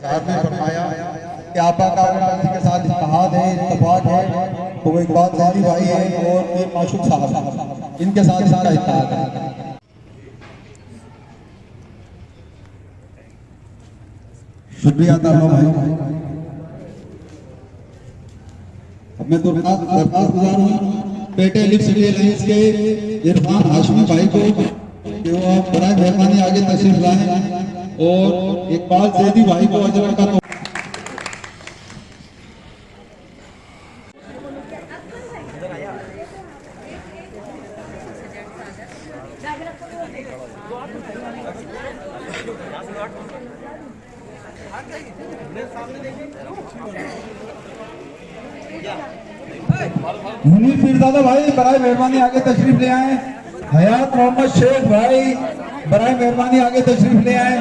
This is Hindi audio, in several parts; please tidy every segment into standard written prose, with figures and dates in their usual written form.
आपने फरमाया कि आपा का के साथ इत्तेहाद है, इत्तेफाक है, तो वो इकबाल ज़ैदी भाई है और ये माशूक साहब, इनके साथ इसका इत्तेहाद है। शुक्रिया तालो भाई। अब मैं दरख्वास्त गुजार हूँ पेटे लिप सिटी अलायंस के इरफान हाशमी भाई को कि वो बराए मेहरबानी आगे तशरीफ लाएं और इकबाल ज़ैदी भाई को अजर का मुनीर पीरजादा भाई बराए मेहरबानी आगे तशरीफ ले आए। हयात मोहम्मद शेख भाई बराए मेहरबानी आगे तशरीफ ले आए।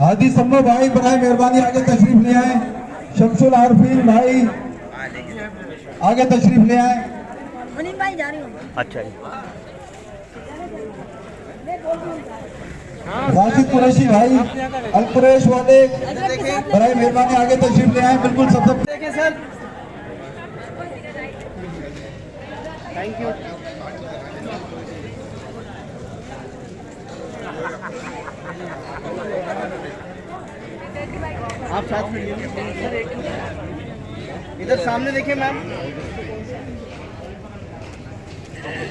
हादी सम्मो भाई बराए मेहरबानी आगे तशरीफ ले आए। शमसुल आरफीन भाई आगे तशरीफ ले आए। मुनीर भाई जा रही हूँ। अच्छा जी। राशिद कुरैशी भाई अलकुरैश वाले बराए मेहरबानी आगे तशरीफ ले आए। बिल्कुल सब देखिए सर, थैंक यू। आप साथ में इधर सामने देखिए मैम।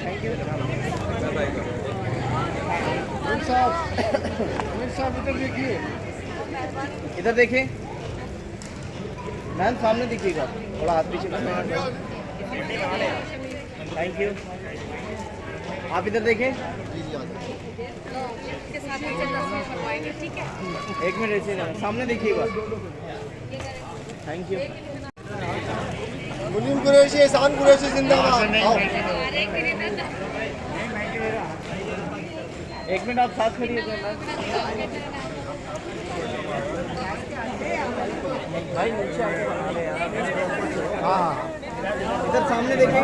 थैंक यू साहब, इधर देखिए, इधर देखिए मैम, सामने देखिएगा, थोड़ा हाथ पीछे करना। Thank you. आप इधर देखें, एक मिनट ऐसे सामने देखिएगा। Thank you. मुनीर कुरैशी, एहसान कुरैशी जिंदाबाद। एक मिनट आप साथ खड़िए भाई, नीचे आके बना ले यार। हाँ, इधर सामने देखें।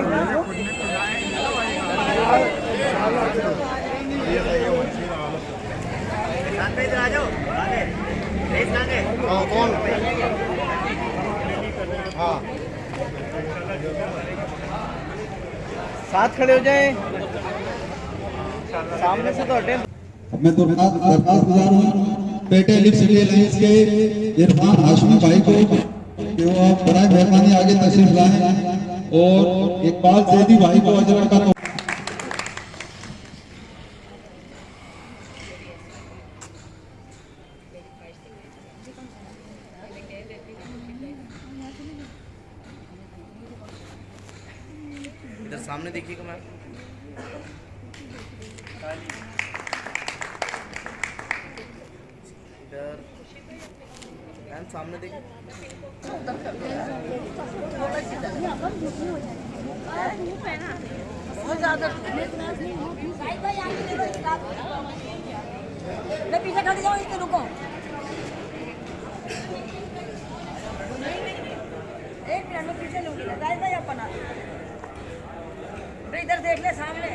इधर आ जाओ। हाँ कौन? हाँ साथ खड़े हो जाएं। सामने से तो हटे। मैं दरख्वास्त गुजार हूँ पेटे लिप सिटी अलायंस के इरफान हाशमी भाई को कि वो बराए मेहरबानी आगे तशरीफ लाएं और इकबाल ज़ैदी भाई को अजर का इधर सामने देखिएगा मैम। इधर मैम सामने देखिए। बहुत ज्यादा मैं पीछे खड़ी जाऊँ, इसके रुको। एक मिनट में पीछे लूंगी, इधर देख ले सामने।